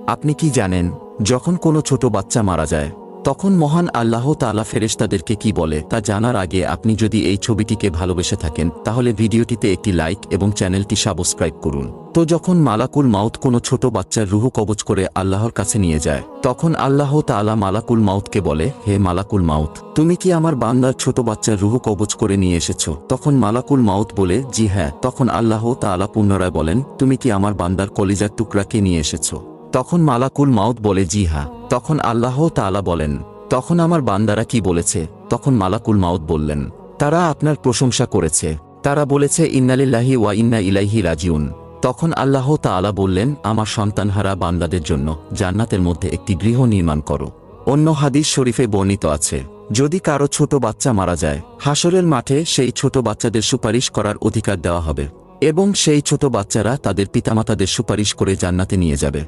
আপনি কি জানেন, যখন কোনো ছোট বাচ্চা মারা যায় তখন মহান আল্লাহ তাআলা ফেরেশতাদেরকে কি বলে তা জানার আগে আপনি যদি এই ছবিটিকে ভালোবেসে থাকেন তাহলে ভিডিওটিতে একটি লাইক এবং চ্যানেলটি সাবস্ক্রাইব করুন। তো যখন মালাকুল মাউত কোনো ছোট বাচ্চার রুহ কবজ করে আল্লাহর কাছে নিয়ে যায় তখন আল্লাহ তাআলা মালাকুল মাউতকে বলে, হে মালাকুল মাউত, তুমি কি আমার বান্দার ছোট বাচ্চার রুহ কবজ করে নিয়ে এসেছো? তখন মালাকুল মাউত বলে, জি হ্যাঁ। তখন আল্লাহ তাআলা পুনরায় বলেন, তুমি কি আমার বান্দার কলিজার টুকরাকে নিয়ে এসেছো? তখন মালাকুল মাউত বলে, জি হ্যাঁ। তখন আল্লাহ তাআলা বলেন, তখন আমার বান্দারা কি বলেছে? তখন মালাকুল মাউত বললেন, তারা আপনার প্রশংসা করেছে। তারা বলেছে, ইন্নালিল্লাহি ওয়া ইন্না ইলাইহি রাজিউন। তখন আল্লাহ তাআলা বললেন, আমার সন্তানহারা বান্দাদের জন্য জান্নাতের মধ্যে একটি গৃহ নির্মাণ করো। অন্য হাদিস শরীফে বর্ণিত আছে, যদি কারো ছোট বাচ্চা মারা যায় হাসরের মাঠে সেই ছোট বাচ্চাদের সুপারিশ করার অধিকার দেওয়া হবে এবং সেই ছোট বাচ্চারা তাদের পিতামাতাদের সুপারিশ করে জান্নাতে নিয়ে যাবে।